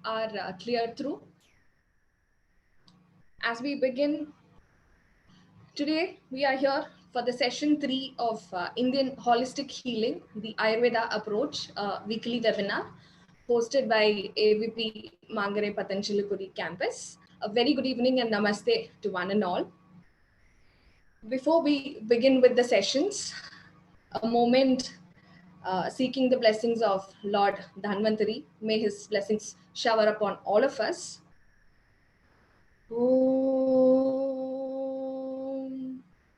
are clear through. As we begin today, we are here for the session 3 of Indian Holistic Healing, the Ayurveda Approach weekly webinar hosted by AVP Mangarai Patanjalipuri campus. A very good evening and namaste to one and all. Before we begin with the sessions, a moment seeking the blessings of Lord Dhanvantari. May his blessings shower upon all of us. Om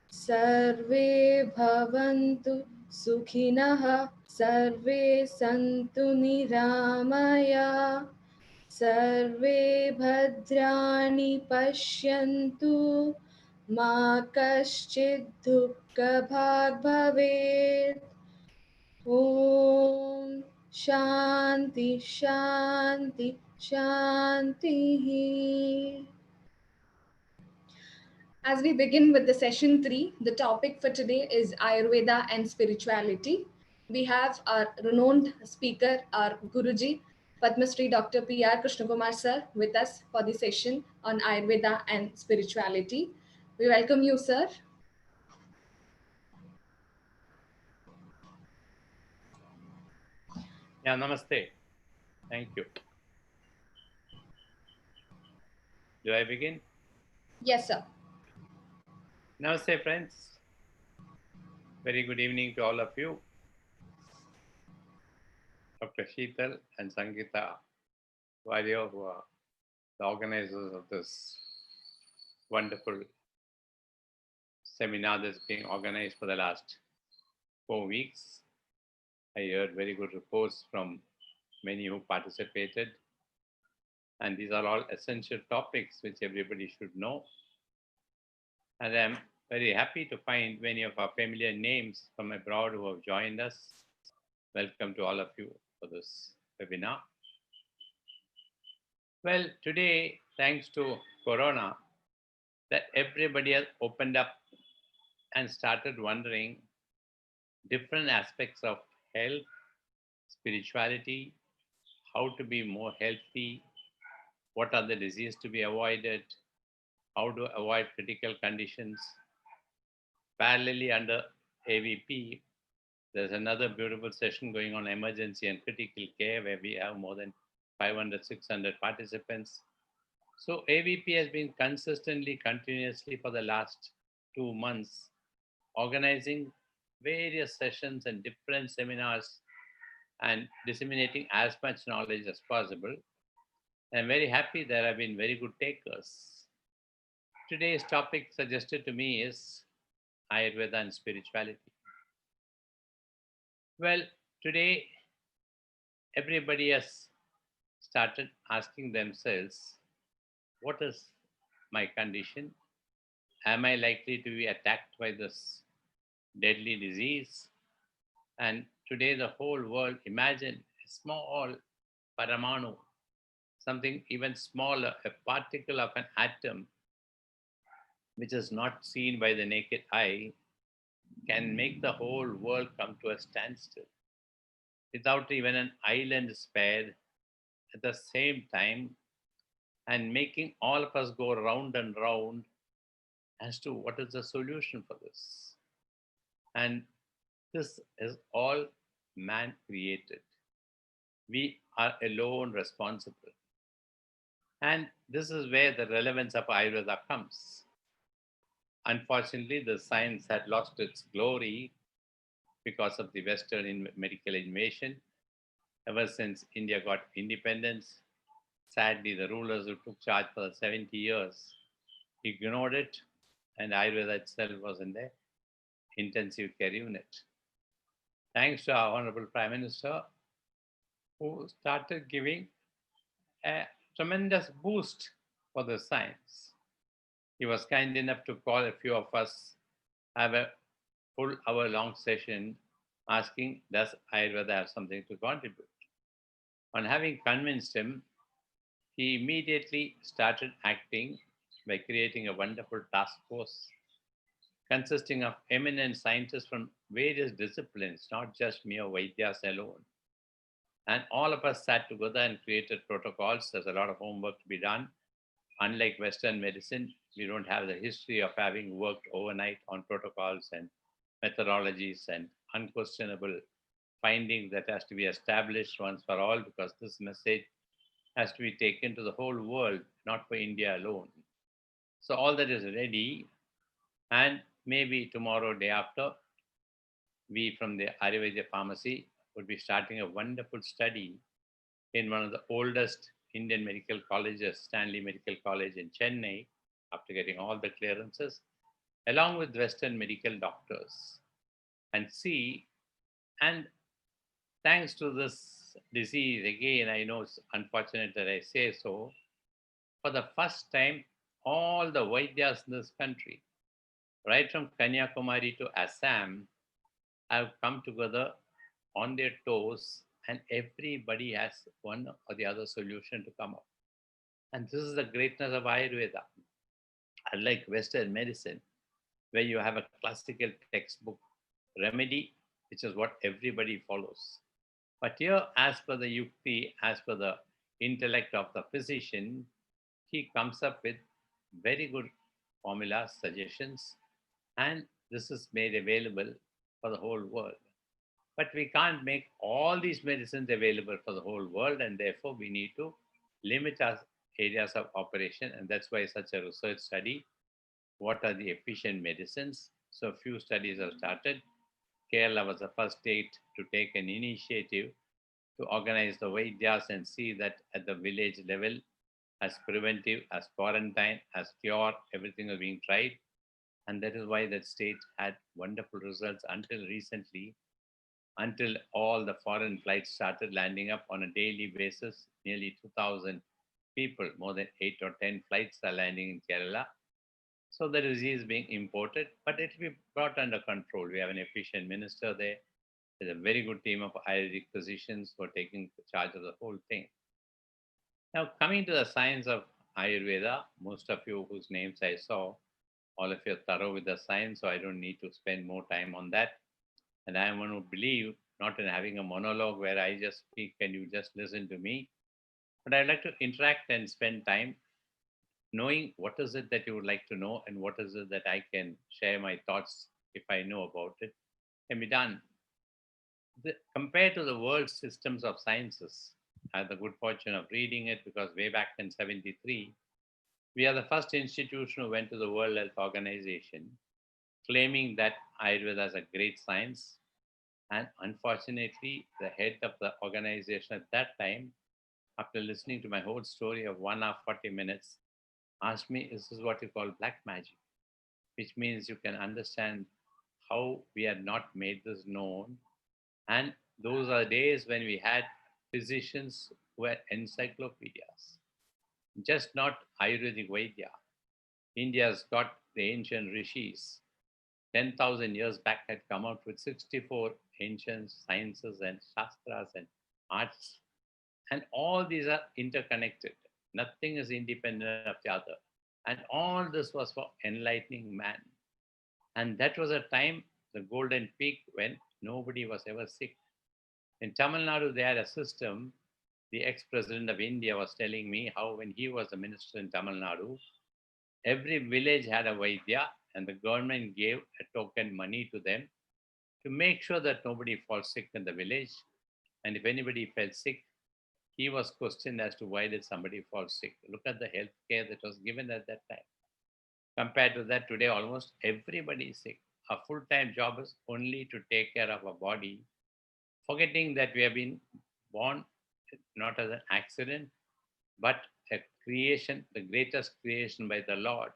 Sarve Bhavantu Sukhinah Sarve Santu Niramaya Sarve Bhadrani Pashyantu Ma Kaschid Dukkha Bhag Bhavet. Om Shanti Shanti Shanti. As we begin with the session 3, the topic for today is Ayurveda and spirituality. We have our renowned speaker, our Guruji, Padma Shri Dr. P.R. Krishnakumar sir, with us for the session on Ayurveda and spirituality. We welcome you, sir. Yeah, namaste. Thank you. Do I begin? Yes, sir. Namaste, friends. Very good evening to all of you. Dr. Sheetal and Sangeeta Vaidya, who are the organizers of this wonderful seminar that's being organized for the last 4 weeks. I heard very good reports from many who participated. And these are all essential topics which everybody should know. And I'm very happy to find many of our familiar names from abroad who have joined us. Welcome to all of you for this webinar. Well, today, thanks to Corona, that everybody has opened up and started wondering different aspects of health, spirituality, how to be more healthy, what are the diseases to be avoided, how to avoid critical conditions. Parallelly under AVP, there's another beautiful session going on emergency and critical care where we have more than 500, 600 participants. So AVP has been consistently, continuously for the last 2 months, organizing various sessions and different seminars and disseminating as much knowledge as possible. I'm very happy there have been very good takers. Today's topic suggested to me is Ayurveda and spirituality. Well, today everybody has started asking themselves, what is my condition? Am I likely to be attacked by this deadly disease? And today the whole world, imagine a small paramanu, something even smaller, a particle of an atom, which is not seen by the naked eye, can make the whole world come to a standstill without even an island spared at the same time, and making all of us go round and round as to what is the solution for this. And this is all man created. We are alone responsible. And this is where the relevance of Ayurveda comes. Unfortunately, the science had lost its glory because of the Western medical invasion. Ever since India got independence, sadly, the rulers who took charge for 70 years ignored it, and Ayurveda itself was in the intensive care unit. Thanks to our Honorable Prime Minister, who started giving a tremendous boost for the science. He was kind enough to call a few of us, have a full hour-long session asking, does Ayurveda have something to contribute? On having convinced him, he immediately started acting by creating a wonderful task force consisting of eminent scientists from various disciplines, not just mere Vaidyas alone. And all of us sat together and created protocols. There's a lot of homework to be done. Unlike Western medicine, we don't have the history of having worked overnight on protocols and methodologies and unquestionable findings that has to be established once for all, because this message has to be taken to the whole world, not for India alone. So all that is ready, and maybe tomorrow, day after, we from the Ayurveda pharmacy would be starting a wonderful study in one of the oldest Indian medical colleges, Stanley Medical College in Chennai, after getting all the clearances, along with Western medical doctors, and see. And thanks to this disease, again, I know it's unfortunate that I say so, for the first time, all the Vaidyas in this country, right from Kanyakumari to Assam, have come together on their toes, and everybody has one or the other solution to come up. And this is the greatness of Ayurveda. Unlike Western medicine, where you have a classical textbook remedy, which is what everybody follows. But here, as per the yukti, as per the intellect of the physician, he comes up with very good formulas, suggestions, and this is made available for the whole world. But we can't make all these medicines available for the whole world, and therefore we need to limit our areas of operation, and that's why such a research study. What are the efficient medicines? So a few studies have started. Kerala was the first state to take an initiative to organize the Vaidyas and see that at the village level, as preventive, as quarantine, as cure, everything was being tried. And that is why that state had wonderful results until recently, until all the foreign flights started landing up on a daily basis. Nearly 2,000 people, more than 8 or 10 flights are landing in Kerala. So the disease is being imported, but it will be brought under control. We have an efficient minister there. There's a very good team of Ayurvedic physicians who are taking charge of the whole thing. Now, coming to the science of Ayurveda, most of you whose names I saw, all of you are thorough with the science, so I don't need to spend more time on that. And I am one who believe not in having a monologue where I just speak and you just listen to me, but I'd like to interact and spend time knowing what is it that you would like to know and what is it that I can share my thoughts if I know about it can be done. Compared to the world systems of sciences, I had the good fortune of reading it because way back in 73, we are the first institution who went to the World Health Organization claiming that Ayurveda is a great science. And unfortunately, the head of the organization at that time, after listening to my whole story of 1 hour 40 minutes, asked me, "This is what you call black magic," which means you can understand how we had not made this known. And those are days when we had physicians who were encyclopedias, just not Ayurvedic Vaidya. India's got the ancient rishis. 10,000 years back had come out with 64 ancient sciences and shastras and arts. And all these are interconnected. Nothing is independent of the other. And all this was for enlightening man. And that was a time, the golden peak, when nobody was ever sick. In Tamil Nadu, they had a system. The ex-president of India was telling me how when he was the minister in Tamil Nadu, every village had a Vaidya and the government gave a token money to them to make sure that nobody falls sick in the village. And if anybody fell sick, he was questioned as to why did somebody fall sick. Look at the health care that was given at that time. Compared to that, today almost everybody is sick. Our full-time job is only to take care of our body, forgetting that we have been born not as an accident, but a creation, the greatest creation by the Lord.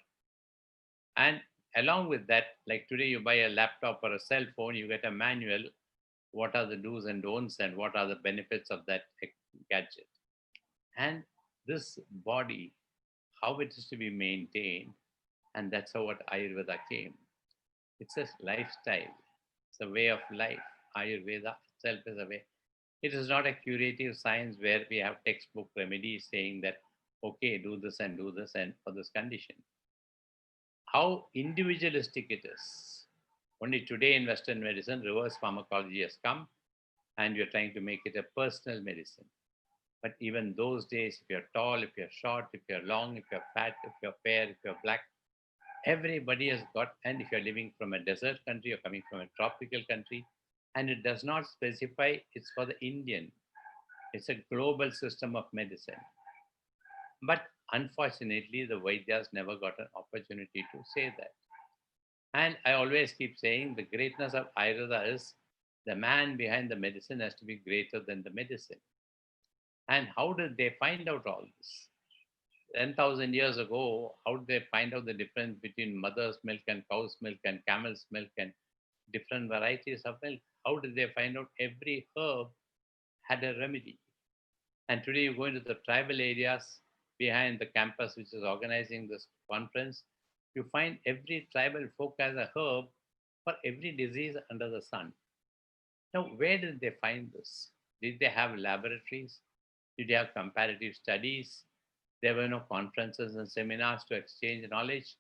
And along with that, like today you buy a laptop or a cell phone, you get a manual. What are the do's and don'ts and what are the benefits of that gadget? And this body, how it is to be maintained, and that's how what Ayurveda came. It's a lifestyle, it's a way of life. Ayurveda itself is a way. It is not a curative science where we have textbook remedies saying that, okay, do this and for this condition. How individualistic it is. Only today in Western medicine, reverse pharmacology has come. and you're trying to make it a personal medicine. But even those days, if you're tall, if you're short, if you're long, if you're fat, if you're fair, if you're black, everybody has got, and if you're living from a desert country or coming from a tropical country, and it does not specify it's for the Indian, it's a global system of medicine. But unfortunately, the Vaidyas never got an opportunity to say that. And I always keep saying the greatness of Ayurveda is the man behind the medicine has to be greater than the medicine. And how did they find out all this? 10,000 years ago, how did they find out the difference between mother's milk and cow's milk and camel's milk and different varieties of milk? How did they find out every herb had a remedy? And today you go into the tribal areas behind the campus which is organizing this conference, you find every tribal folk has a herb for every disease under the sun. Now, where did they find this? Did they have laboratories? Did they have comparative studies? There were no conferences and seminars to exchange knowledge,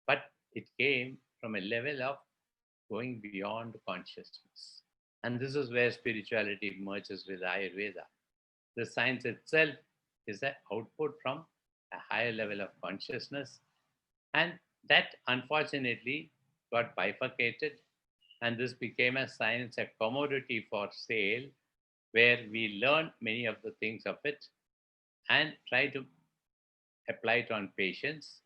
but it came from a level of going beyond consciousness. And this is where spirituality merges with Ayurveda. The science itself is an output from a higher level of consciousness, and that unfortunately got bifurcated, and this became a science, a commodity for sale, where we learn many of the things of it and try to apply it on patients.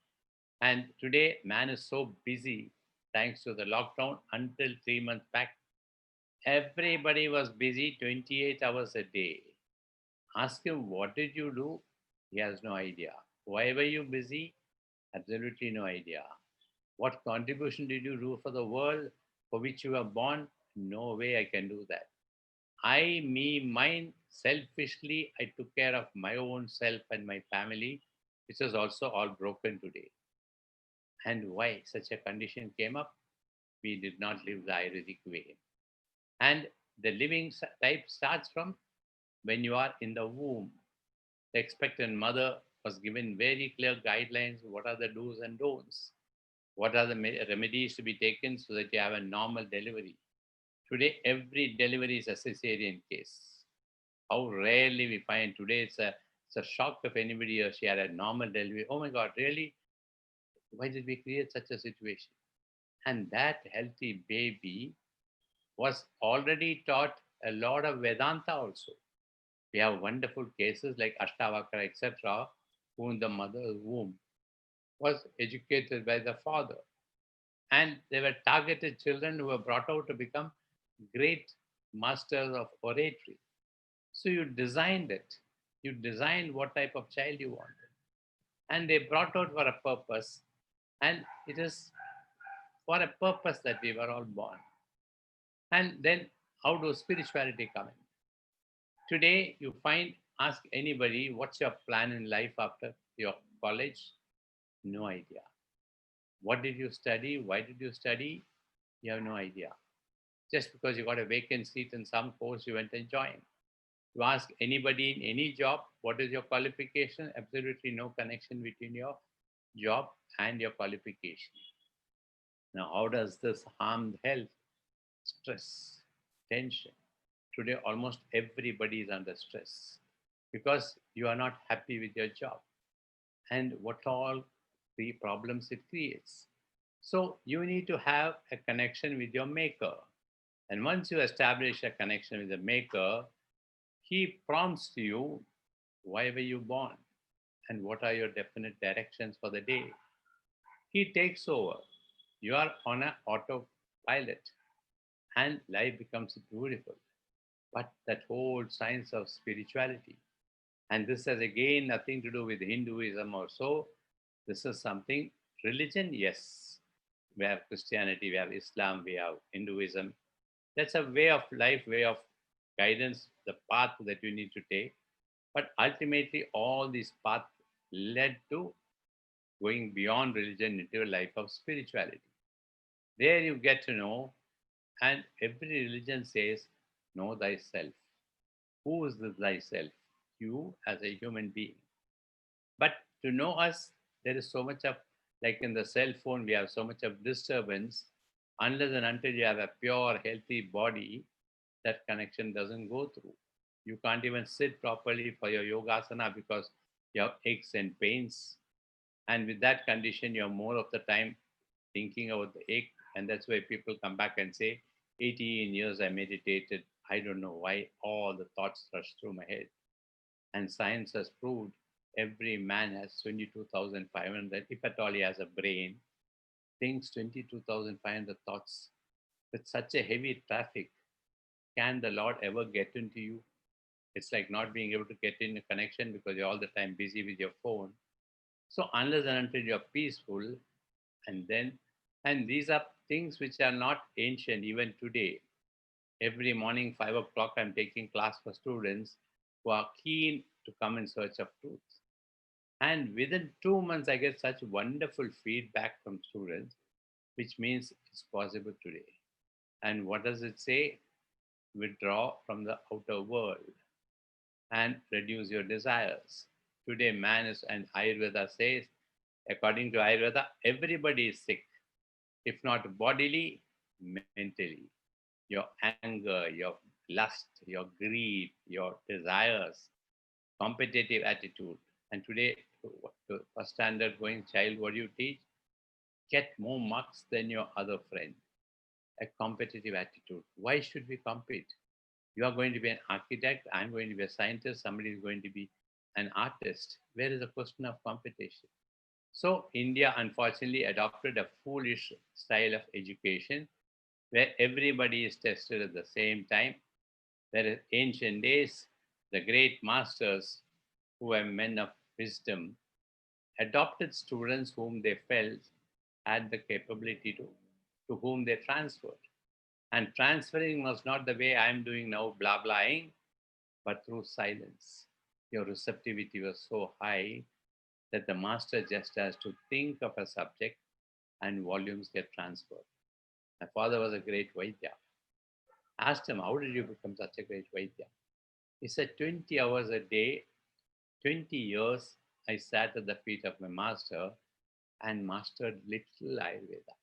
And today, man is so busy thanks to the lockdown. Until 3 months back, everybody was busy 28 hours a day. Ask him, what did you do? He has no idea. Why were you busy? Absolutely no idea. What contribution did you do for the world for which you were born? No way I can do that. I, me, mine, selfishly, I took care of my own self and my family, which is also all broken today. And why such a condition came up? We did not live the Ayurvedic way. And the living type starts from when you are in the womb. The expectant mother was given very clear guidelines what are the do's and don'ts, what are the remedies to be taken so that you have a normal delivery. Today, every delivery is a cesarean case. How rarely we find today it's a shock if anybody or she had a normal delivery. Oh my God, really? Why did we create such a situation? And that healthy baby was already taught a lot of Vedanta also. We have wonderful cases like Ashtavakra, etc., who in the mother's womb was educated by the father. And they were targeted children who were brought out to become great masters of oratory. So you designed it. You designed what type of child you wanted. And they brought out for a purpose. And it is for a purpose that we were all born. And then how does spirituality come in? Today, you find, ask anybody, what's your plan in life after your college? No idea. What did you study? Why did you study? You have no idea. Just because you got a vacant seat in some course, you went and joined. You ask anybody in any job, what is your qualification? Absolutely no connection between your job and your qualification. Now, how does this harm health? Stress, tension. Today, almost everybody is under stress because you are not happy with your job and what all the problems it creates. So, you need to have a connection with your maker. And once you establish a connection with the maker, he prompts you why were you born and what are your definite directions for the day. He takes over. You are on an autopilot and life becomes beautiful. But that whole science of spirituality, and this has again nothing to do with Hinduism or so. This is something, religion, yes. We have Christianity, we have Islam, we have Hinduism. That's a way of life, way of guidance, the path that you need to take. But ultimately, all these paths led to going beyond religion into a life of spirituality. There you get to know, and every religion says, know thyself. Who is this thyself? You as a human being. But to know us, there is so much of, like in the cell phone, we have so much of disturbance. Unless and until you have a pure, healthy body, that connection doesn't go through. You can't even sit properly for your yogasana because you have aches and pains. And with that condition, you're more of the time thinking about the ache. And that's why people come back and say, 18 years I meditated. I don't know why all the thoughts rush through my head. And science has proved every man has 22,500, if at all he has a brain, thinks 22,500 thoughts. With such a heavy traffic, can the Lord ever get into you? It's like not being able to get in a connection because you're all the time busy with your phone. So unless and until you're peaceful, and then, and these are things which are not ancient even today. Every morning, 5 o'clock, I'm taking class for students who are keen to come in search of truth. And within 2 months, I get such wonderful feedback from students, which means it's possible today. And what does it say? Withdraw from the outer world and reduce your desires. Today, man is, and Ayurveda says, according to Ayurveda, everybody is sick, if not bodily, mentally. Your anger, your lust, your greed, your desires, competitive attitude. And today, to a standard going child, what do you teach? Get more marks than your other friend. A competitive attitude. Why should we compete? You are going to be an architect, I'm going to be a scientist, somebody is going to be an artist. Where is the question of competition? So, India unfortunately adopted a foolish style of education where everybody is tested at the same time. Whereas ancient days, the great masters who were men of wisdom adopted students whom they felt had the capability to whom they transferred. And transferring was not the way I'm doing now, blah blahing, but through silence. Your receptivity was so high that the master just has to think of a subject and volumes get transferred. My father was a great Vaidya. Asked him, how did you become such a great Vaidya? He said, 20 hours a day, 20 years, I sat at the feet of my master and mastered little Ayurveda.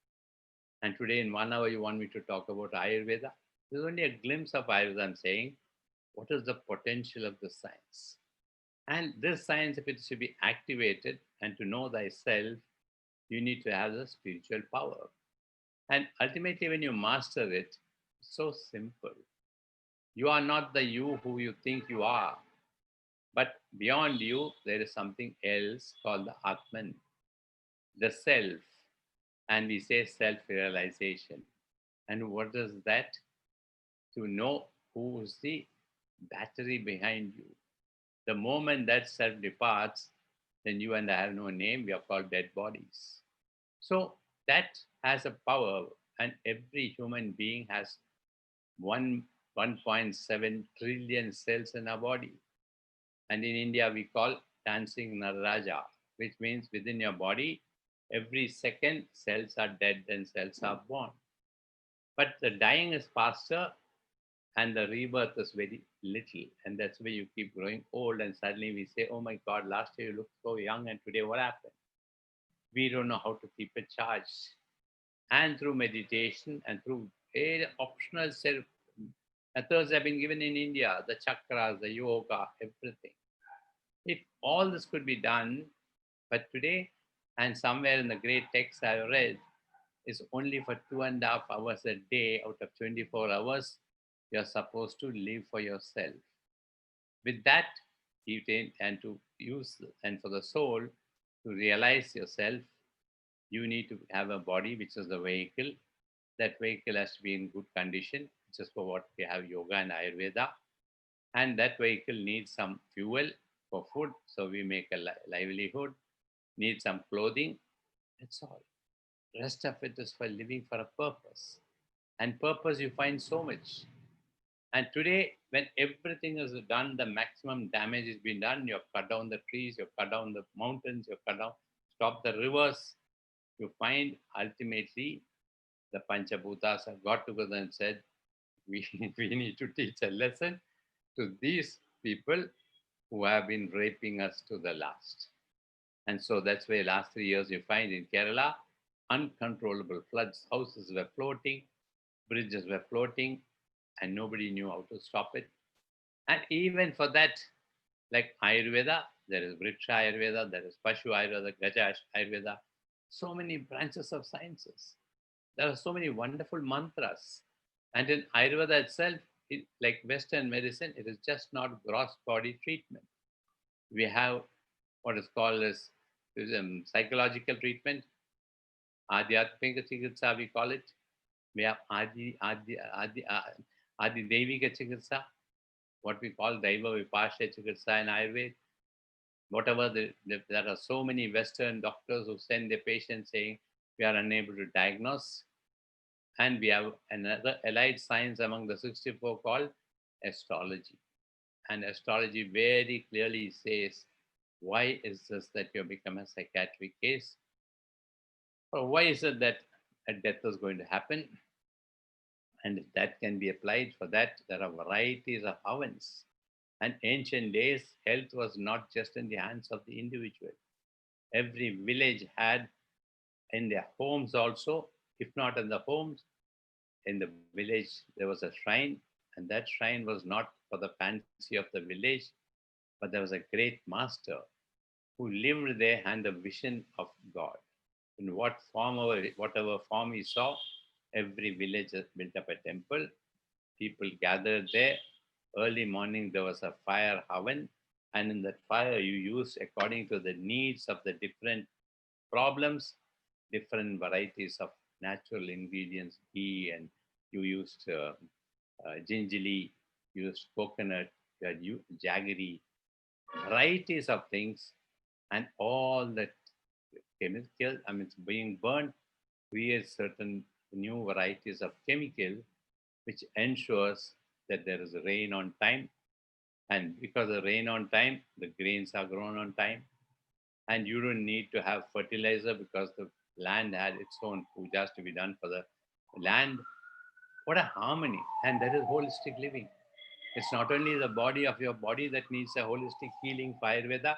And today, in 1 hour, you want me to talk about Ayurveda? This is only a glimpse of Ayurveda. I'm saying, what is the potential of the science? And this science, if it is to be activated and to know thyself, you need to have the spiritual power. And ultimately, when you master it, it's so simple. You are not the you who you think you are, but beyond you, there is something else called the Atman, the self. And we say self realization. And what is that? To know who is the battery behind you. The moment that self departs, then you and I have no name, we are called dead bodies. So that has a power, and every human being has one 1.7 trillion cells in our body. And in India, we call dancing Nararaja, which means within your body, every second cells are dead and cells are born. But the dying is faster and the rebirth is very little. And that's why you keep growing old. And suddenly we say, oh my God, last year you looked so young, and today what happened? We don't know how to keep it charged. And through meditation and through optional self methods have been given in India, the chakras, the yoga, everything. If all this could be done, but today, and somewhere in the great text I've read, is only for 2.5 hours a day out of 24 hours, you're supposed to live for yourself. With that, and to use, and for the soul to realize yourself, you need to have a body which is the vehicle. That vehicle has to be in good condition, which is for what we have yoga and Ayurveda. And that vehicle needs some fuel for food, so we make a livelihood, need some clothing. That's all. Rest of it is for living for a purpose. And purpose you find so much. And today, when everything is done, the maximum damage has been done. You've cut down the trees, you've cut down the mountains, you've cut down, stop the rivers. You find ultimately the Panchabhutas have got together and said, we, we need to teach a lesson to these people who have been raping us to the last. And so that's why last 3 years you find in Kerala, uncontrollable floods, houses were floating, bridges were floating, and nobody knew how to stop it. And even for that, like Ayurveda, there is Vriksha Ayurveda, there is Pashu Ayurveda, Gaja Ayurveda, so many branches of sciences. There are so many wonderful mantras. And in Ayurveda itself, like Western medicine, it is just not gross body treatment. We have what is called as psychological treatment, Adhyatmika Chikitsa, we call it. We have Adi Devika Chikitsa, what we call Daiva Vipasya Chikitsa in Ayurveda. Whatever, there are so many Western doctors who send their patients saying we are unable to diagnose. And we have another allied science among the 64 called astrology. And astrology very clearly says, why is this that you have become a psychiatric case? Or why is it that a death is going to happen? And that can be applied for that. There are varieties of ovens. And ancient days, health was not just in the hands of the individual. Every village had in their homes also, if not in the homes, in the village there was a shrine, and that shrine was not for the fancy of the village, but there was a great master who lived there and the vision of God. In what form or whatever form he saw, every village built up a temple. People gathered there. Early morning there was a fire oven, and in that fire you used according to the needs of the different problems, different varieties of natural ingredients, ghee, and you used gingerly, you used coconut, you had jaggery, varieties of things, and all that chemical, I mean, it's being burned, creates certain new varieties of chemical, which ensures that there is rain on time. And because of rain on time, the grains are grown on time. And you don't need to have fertilizer because the land had its own pujas to be done for the land. What a harmony! And that is holistic living. It's not only the body of your body that needs a holistic healing for Ayurveda,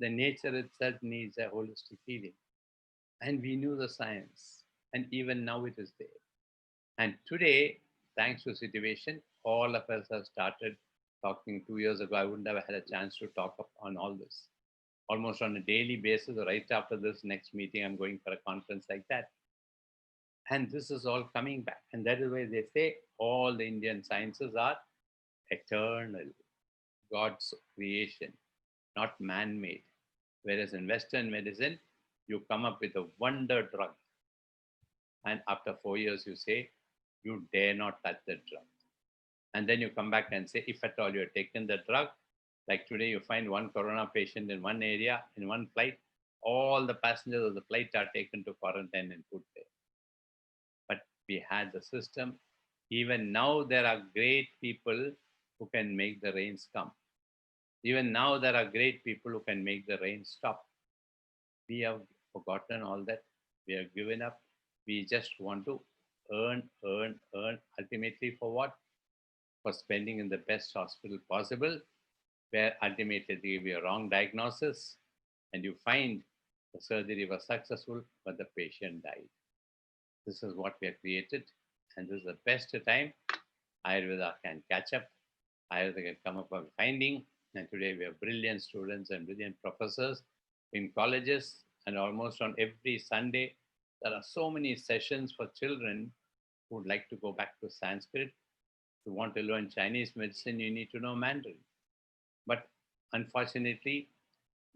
the nature itself needs a holistic healing. And we knew the science, and even now it is there. And today, thanks to situation, all of us have started talking 2 years ago. I wouldn't have had a chance to talk on all this. Almost on a daily basis, right after this next meeting, I'm going for a conference like that. And this is all coming back. And that is why they say all the Indian sciences are eternal, God's creation, not man made. Whereas in Western medicine, you come up with a wonder drug. And after 4 years, you say, you dare not touch the drug. And then you come back and say, if at all you have taken the drug, like today, you find one corona patient in one area, in one flight, all the passengers of the flight are taken to quarantine and put there. But we had the system. Even now, there are great people who can make the rains come. Even now, there are great people who can make the rain stop. We have forgotten all that. We have given up. We just want to earn, earn, earn. Ultimately, for what? For spending in the best hospital possible, where ultimately they give you a wrong diagnosis and you find the surgery was successful, but the patient died. This is what we have created, and this is the best time Ayurveda can catch up. Ayurveda can come up with finding, and today we have brilliant students and brilliant professors in colleges, and almost on every Sunday, there are so many sessions for children who would like to go back to Sanskrit. If you want to learn Chinese medicine, you need to know Mandarin. But unfortunately,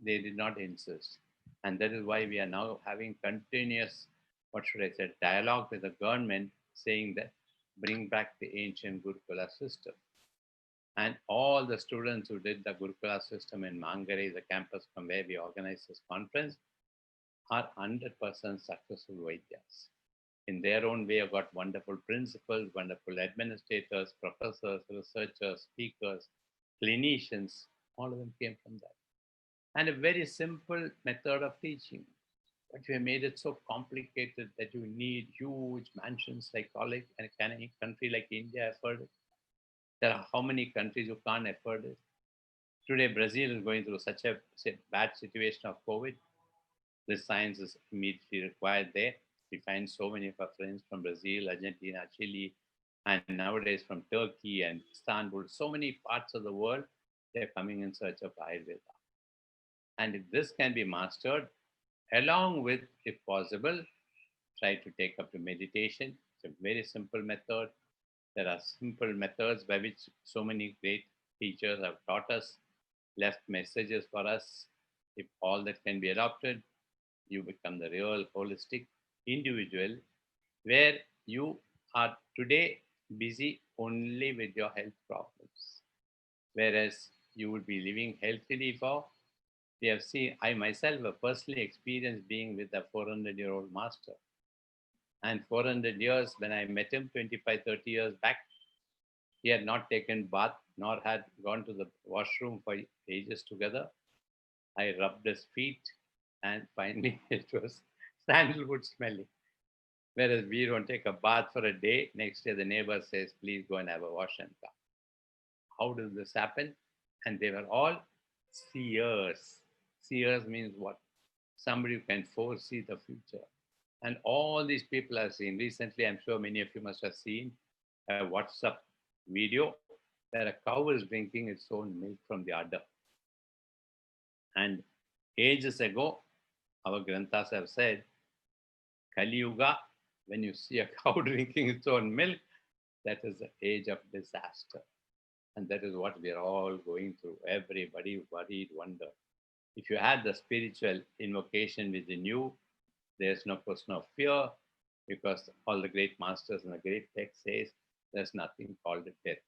they did not insist. And that is why we are now having continuous, what should I say, dialogue with the government saying that bring back the ancient Gurukula system. And all the students who did the Gurukula system in Mangarai, the campus from where we organized this conference, are 100% successful Vaidyas. In their own way, have got wonderful principals, wonderful administrators, professors, researchers, speakers, clinicians. All of them came from that. And a very simple method of teaching. But we have made it so complicated that you need huge mansions like college, and can a country like India afford it? There are how many countries who can't afford it? Today, Brazil is going through such a bad situation of COVID. This science is immediately required there. We find so many of our friends from Brazil, Argentina, Chile, And nowadays from Turkey and Istanbul, so many parts of the world, they're coming in search of Ayurveda. And if this can be mastered, along with, if possible, try to take up to meditation. It's a very simple method. There are simple methods by which so many great teachers have taught us, left messages for us. If all that can be adopted, you become the real holistic individual where you are today busy only with your health problems. Whereas you would be living healthily for, we have seen, I myself have personally experienced being with a 400-year-old master. And 400 years, when I met him 25, 30 years back, he had not taken bath nor had gone to the washroom for ages together. I rubbed his feet and finally it was sandalwood smelling. Whereas we don't take a bath for a day, next day the neighbor says, please go and have a wash and come. How does this happen? And they were all seers. Seers means what? Somebody who can foresee the future. And all these people I've seen recently, I'm sure many of you must have seen a WhatsApp video where a cow is drinking its own milk from the udder. And ages ago, our Granthas have said, Kali Yuga, when you see a cow drinking its own milk, that is the age of disaster. And that is what we are all going through. Everybody worried, wondered. If you had the spiritual invocation within you, there's no question of fear because all the great masters and the great text says there's nothing called a death.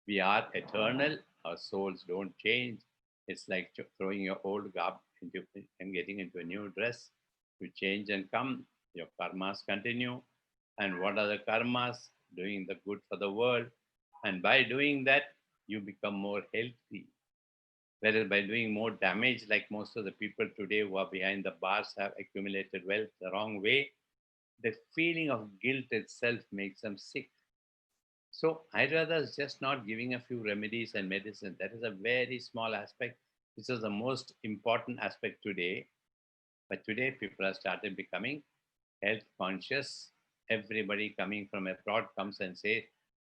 We are eternal. Our souls don't change. It's like throwing your old garb into and getting into a new dress. You change and come. Your karmas continue. And what are the karmas? Doing the good for the world. And by doing that, you become more healthy. Whereas by doing more damage, like most of the people today who are behind the bars have accumulated wealth the wrong way, the feeling of guilt itself makes them sick. So Ayurveda is just not giving a few remedies and medicine. That is a very small aspect. This is the most important aspect today. But today people have started becoming health conscious. Everybody coming from abroad comes and says,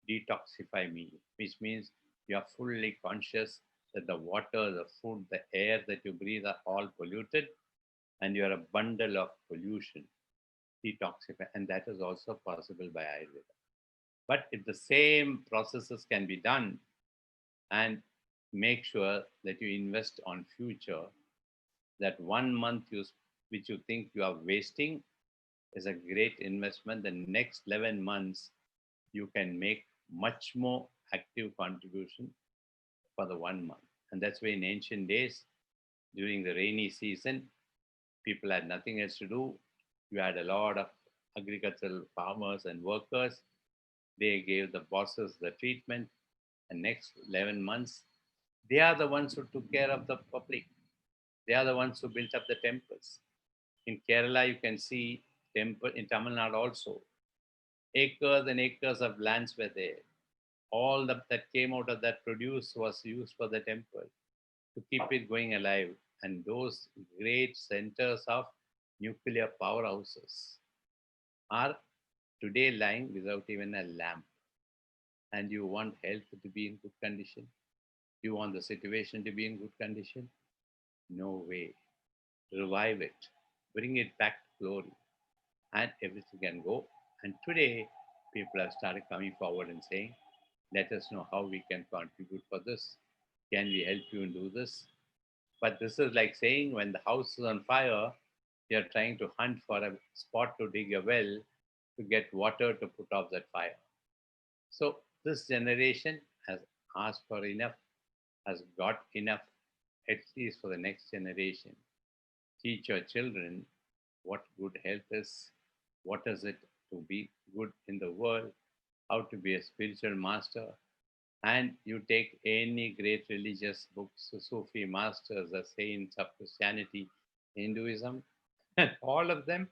detoxify me, which means you are fully conscious that the water, the food, the air that you breathe are all polluted and you are a bundle of pollution. Detoxify. And that is also possible by Ayurveda. But if the same processes can be done and make sure that you invest on future, that 1 month which you think you are wasting is a great investment. The next 11 months, you can make much more active contribution for the 1 month. And that's why in ancient days, during the rainy season, people had nothing else to do. You had a lot of agricultural farmers and workers. They gave the bosses the treatment. And next 11 months, they are the ones who took care of the public. They are the ones who built up the temples. In Kerala, you can see temple in Tamil Nadu also. Acres and acres of lands were there. All that came out of that produce was used for the temple to keep it going alive. And those great centers of nuclear powerhouses are today lying without even a lamp. And you want health to be in good condition? You want the situation to be in good condition? No way. Revive it. Bring it back to glory. And everything can go. And today, people have started coming forward and saying, let us know how we can contribute for this. Can we help you do this? But this is like saying when the house is on fire, you're trying to hunt for a spot to dig a well to get water to put off that fire. So this generation has asked for enough, has got enough, at least for the next generation. Teach your children what good health is, what is it to be good in the world, how to be a spiritual master. And you take any great religious books, the Sufi masters, the saints of Christianity, Hinduism, and all of them,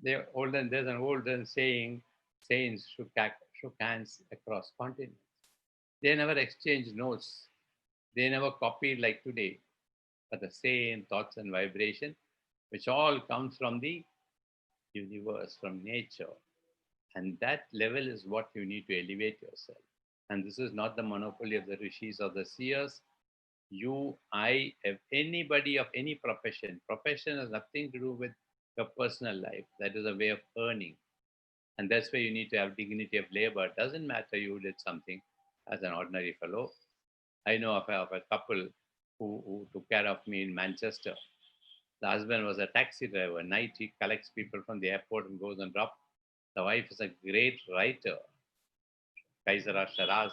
they're olden, there's an olden saying, saints shook hands across continents. They never exchanged notes. They never copied like today, but the same thoughts and vibration, which all comes from the universe, from nature. And that level is what you need to elevate yourself. And this is not the monopoly of the rishis or the seers. You, I, if anybody of any profession, profession has nothing to do with your personal life. That is a way of earning. And that's where you need to have dignity of labor. It doesn't matter you did something as an ordinary fellow. I know of a couple who took care of me in Manchester. The husband was a taxi driver. Night he collects people from the airport and goes and drops. The wife is a great writer. Kaisara Sharaz,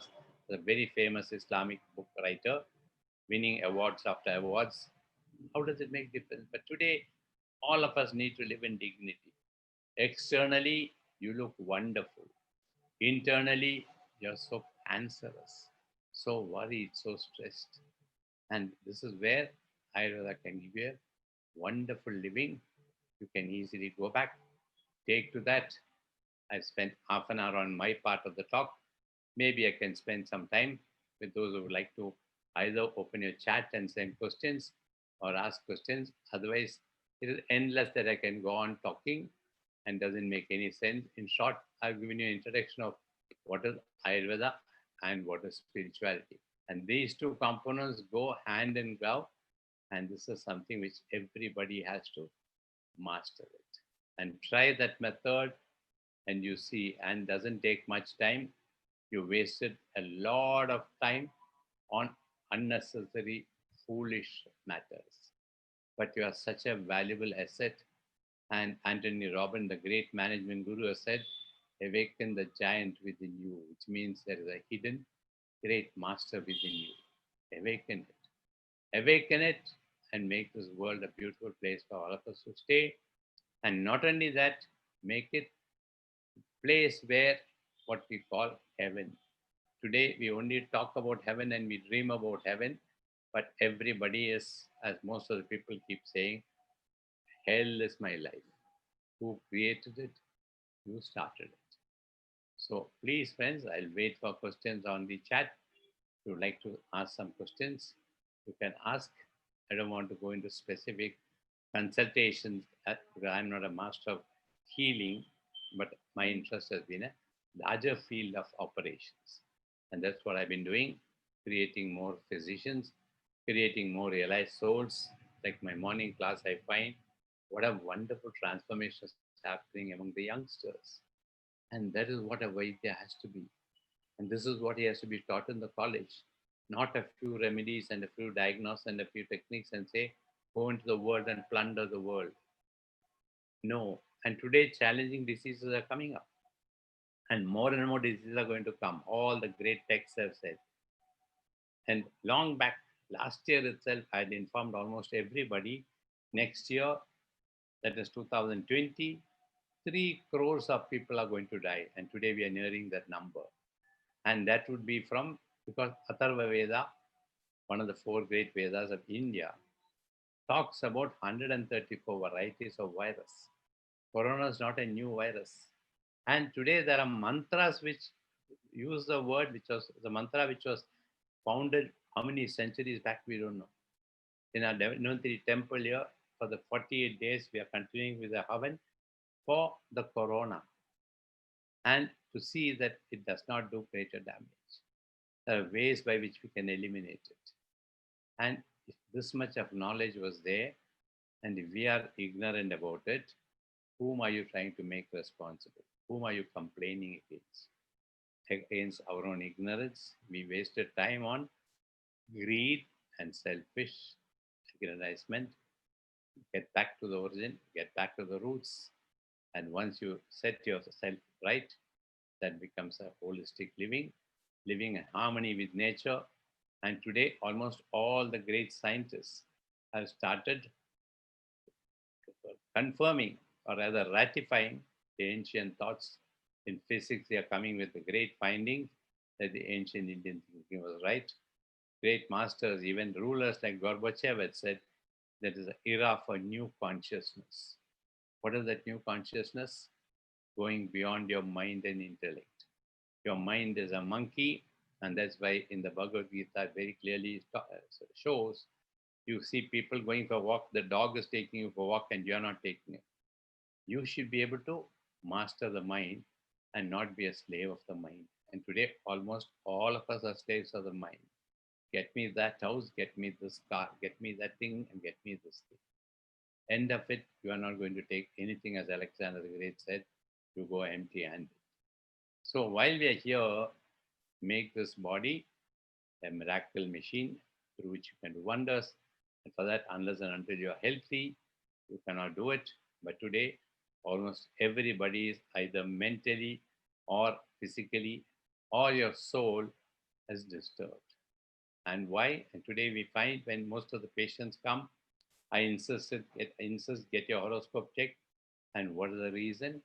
a very famous Islamic book writer, winning awards after awards. How does it make difference? But today, all of us need to live in dignity. Externally, you look wonderful. Internally, you're so cancerous, so worried, so stressed. And this is where Ayurveda can give you a wonderful living. You can easily go back, take to that. I spent half an hour on my part of the talk. Maybe I can spend some time with those who would like to either open your chat and send questions or ask questions. Otherwise, it is endless that I can go on talking and doesn't make any sense. In short, I've given you an introduction of what is Ayurveda and what is spirituality. And these two components go hand in glove. And this is something which everybody has to master it. And try that method and you see, and doesn't take much time. You wasted a lot of time on unnecessary, foolish matters. But you are such a valuable asset. And Anthony Robbins, the great management guru, has said, awaken the giant within you, which means there is a hidden great master within you. Awaken it. Awaken it and make this world a beautiful place for all of us to stay. And not only that, make it a place where what we call heaven. Today, we only talk about heaven and we dream about heaven, but everybody is, as most of the people keep saying, hell is my life. Who created it? You started it. So please, friends, I'll wait for questions on the chat. If you would like to ask some questions, you can ask. I don't want to go into specific consultations because I'm not a master of healing, but my interest has been a larger field of operations. And that's what I've been doing, creating more physicians, creating more realized souls. Like my morning class, I find what a wonderful transformation is happening among the youngsters. And that is what a Vaidya has to be. And this is what he has to be taught in the college. Not a few remedies and a few diagnoses and a few techniques and say, go into the world and plunder the world. No. And today, challenging diseases are coming up. And more diseases are going to come. All the great texts have said. And long back, last year itself, I had informed almost everybody next year, that is 2020, 3 crores of people are going to die. And today we are nearing that number. And that would be from, because Atharva Veda, one of the 4 great Vedas of India, talks about 134 varieties of virus. Corona is not a new virus. And today there are mantras which use the word, which was the mantra which was founded how many centuries back, we don't know. In our Dhanvantari temple here, for the 48 days, we are continuing with the Havan for the Corona and to see that it does not do greater damage. There are ways by which we can eliminate it. And if this much of knowledge was there, and if we are ignorant about it, whom are you trying to make responsible? Whom are you complaining against? Against our own ignorance, we wasted time on greed and selfish aggrandizement. Get back to the origin, get back to the roots. And once you set yourself right, that becomes a holistic living, living in harmony with nature. And today, almost all the great scientists have started confirming or rather ratifying the ancient thoughts. In physics, they are coming with a great finding that the ancient Indian thinking was right. Great masters, even rulers like Gorbachev had said, there is an era for new consciousness. What is that new consciousness? Going beyond your mind and intellect. Your mind is a monkey, and that's why in the Bhagavad Gita very clearly shows you see people going for a walk, the dog is taking you for a walk and you're not taking it. You should be able to master the mind and not be a slave of the mind. And today, almost all of us are slaves of the mind. Get me that house, get me this car, get me that thing, and get me this thing. End of it, you are not going to take anything, as Alexander the Great said, you go empty handed. So while we are here, make this body a miracle machine through which you can do wonders. And for that, unless and until you are healthy, you cannot do it. But today, almost everybody is either mentally or physically or your soul is disturbed. And why? And today we find when most of the patients come, I insist get your horoscope checked. And what is the reason?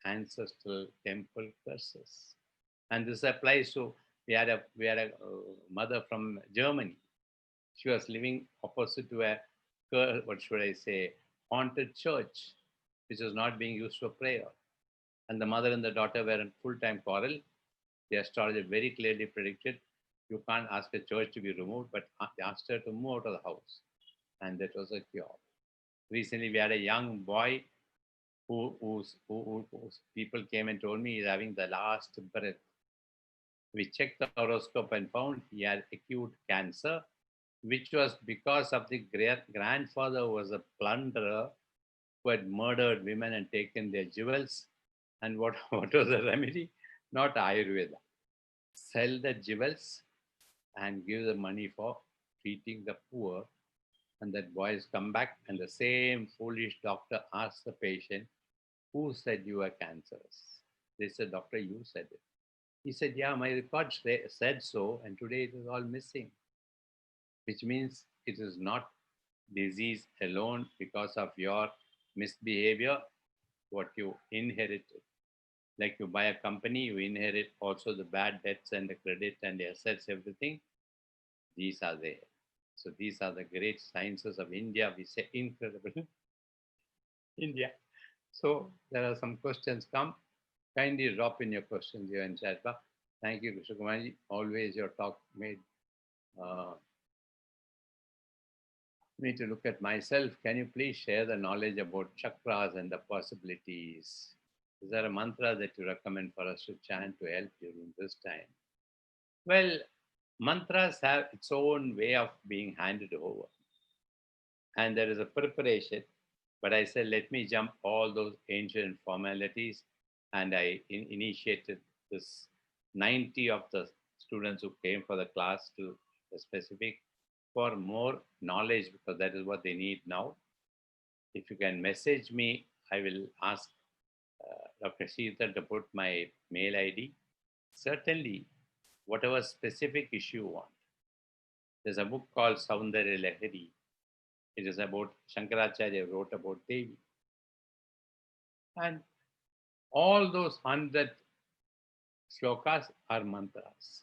Ancestral temple curses. And this applies to we had a mother from Germany. She was living opposite to a what should I say haunted church, which was not being used for prayer. And the mother and the daughter were in full-time quarrel. The astrologer very clearly predicted you can't ask a church to be removed, but asked her to move out of the house, and that was a cure. Recently, we had a young boy whose people came and told me he's having the last breath. We checked the horoscope and found he had acute cancer, which was because of the great grandfather who was a plunderer who had murdered women and taken their jewels. And what, what was the remedy? Not Ayurveda. Sell the jewels and give the money for treating the poor. And that boy has come back, and the same foolish doctor asked the patient, who said you were cancerous? They said, doctor, you said it. He said, yeah, my record said so, and today it is all missing, which means it is not disease alone because of your misbehavior, what you inherited. Like you buy a company, you inherit also the bad debts and the credit and the assets, everything. These are there. So these are the great sciences of India. We say incredible India. So there are some questions come. Kindly drop in your questions here in chat bar. Thank you, Krishna Kumarji. Always your talk made uh, me to look at myself. Can you please share the knowledge about chakras and the possibilities? Is there a mantra that you recommend for us to chant to help during this time? Well, mantras have its own way of being handed over, and there is a preparation. But I said, let me jump all those ancient formalities, and I initiated this 90 of the students who came for the class to the specific for more knowledge, because that is what they need now. If you can message me, I will ask Dr. Sheetal to put my mail ID. Certainly, whatever specific issue you want. There's a book called Saundarya Lahari. It is about Shankaracharya wrote about Devi. And all those 100 shlokas are mantras.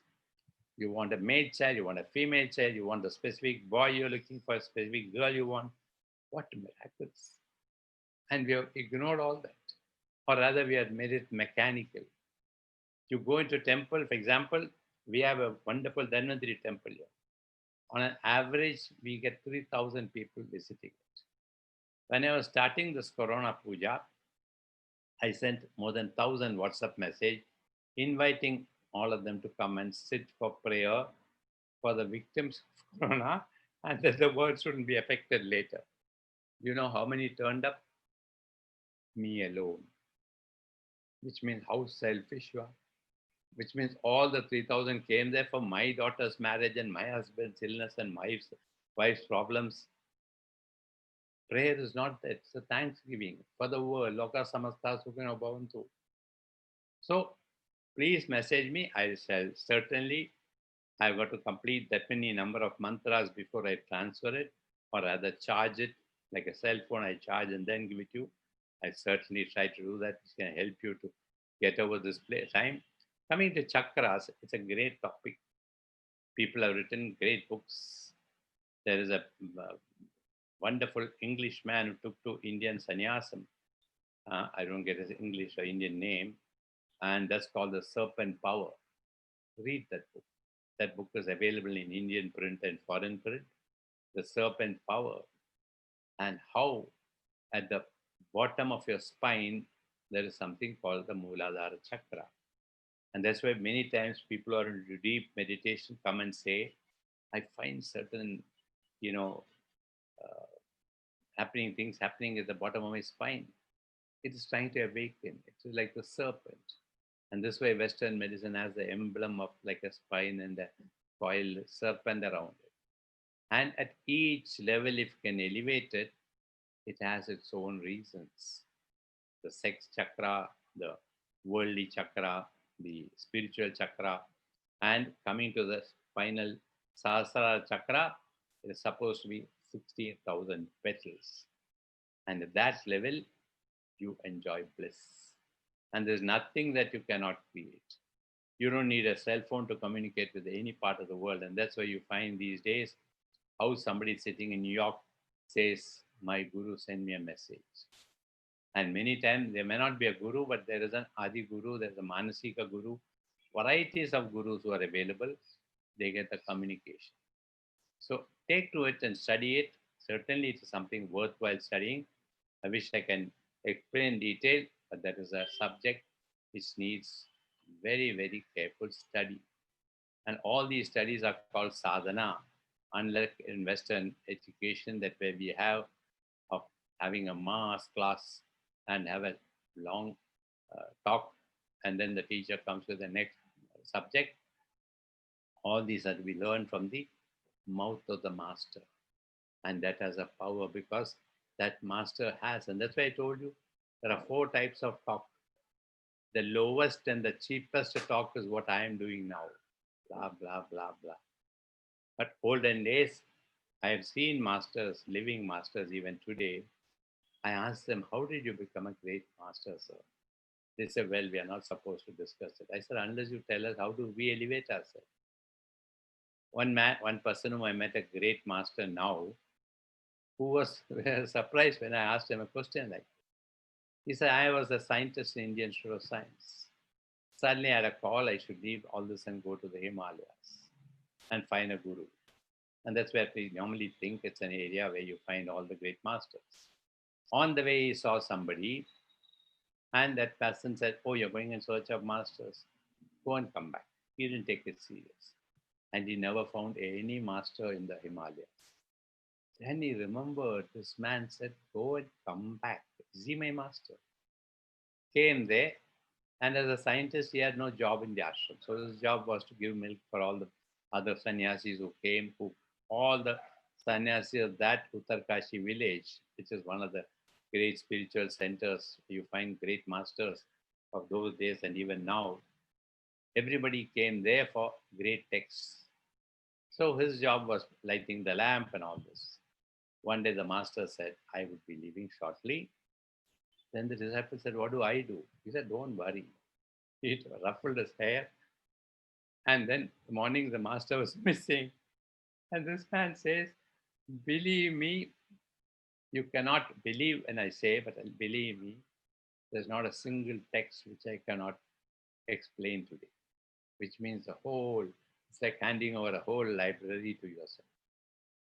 You want a male child, you want a female child, you want a specific boy you're looking for, a specific girl you want. What miracles. And we have ignored all that. Or rather, we have made it mechanical. You go into a temple, for example, we have a wonderful Dhanvantari temple here. On an average, we get 3,000 people visiting it. When I was starting this Corona Puja, I sent more than 1,000 WhatsApp message inviting all of them to come and sit for prayer for the victims of Corona, and that the world shouldn't be affected later. You know how many turned up? Me alone. Which means how selfish you are. Which means all the 3,000 came there for my daughter's marriage and my husband's illness and my wife's problems. Prayer is not that. It's a thanksgiving for the world. Loka samasta sukhino bhavantu. So please message me. I shall certainly. I've got to complete that many number of mantras before I transfer it, or rather charge it like a cell phone. I charge and then give it to you. I certainly try to do that. It's going to help you to get over this time. Coming to chakras, it's a great topic. People have written great books. There is a wonderful English man who took to Indian sannyasam. I don't get his English or Indian name, and that's called The Serpent Power. Read that book. That book is available in Indian print and foreign print. The Serpent Power, and how at the bottom of your spine there is something called the Mooladhara Chakra. And that's why many times people are into deep meditation come and say, I find certain, you know, uh, happening things happening at the bottom of my spine. It is trying to awaken. It's like the serpent. And this way, Western medicine has the emblem of like a spine and a coiled serpent around it. And at each level, if you can elevate it, it has its own reasons. The sex chakra, the worldly chakra, the spiritual chakra, and coming to the final Sahasrara chakra, it is supposed to be 16,000 petals. And at that level, you enjoy bliss. And there's nothing that you cannot create. You don't need a cell phone to communicate with any part of the world. And that's why you find these days how somebody sitting in New York says, my guru sent me a message. And many times there may not be a guru, but there is an Adi Guru, there's a Manasika Guru, varieties of gurus who are available, they get the communication. So take to it and study it. Certainly it is something worthwhile studying. I wish I can explain in detail, but that is a subject which needs very, very careful study. And all these studies are called sadhana, unlike in Western education that where we have of having a mass class and have a long talk, and then the teacher comes with the next subject. All these are to be learned from the mouth of the master, and that has a power because that master has. And that's why I told you there are four types of talk. The lowest and the cheapest talk is what I am doing now. Blah, blah, blah, blah. But olden days, I have seen masters, living masters even today. I asked them, how did you become a great master, sir? They said, well, we are not supposed to discuss it. I said, unless you tell us, how do we elevate ourselves? One person whom I met, a great master now, who was surprised when I asked him a question like, he said, I was a scientist in Indian Institute of Science. Suddenly I had a call, I should leave all this and go to the Himalayas and find a guru. And that's where we normally think it's an area where you find all the great masters. On the way, he saw somebody, and that person said, oh, you're going in search of masters. Go and come back. He didn't take it serious. And he never found any master in the Himalayas. Then he remembered this man said, go and come back. Is he my master? Came there, and as a scientist, he had no job in the ashram. So his job was to give milk for all the other sannyasis who came, all the sannyasis of that Uttarkashi village, which is one of the great spiritual centers. You find great masters of those days and even now. Everybody came there for great texts. So his job was lighting the lamp and all this. One day the master said, I would be leaving shortly. Then the disciple said, what do I do? He said, don't worry. He ruffled his hair. And then the morning the master was missing. And this man says, believe me, you cannot believe when I say, but believe me, there's not a single text which I cannot explain today, which means it's like handing over a whole library to yourself.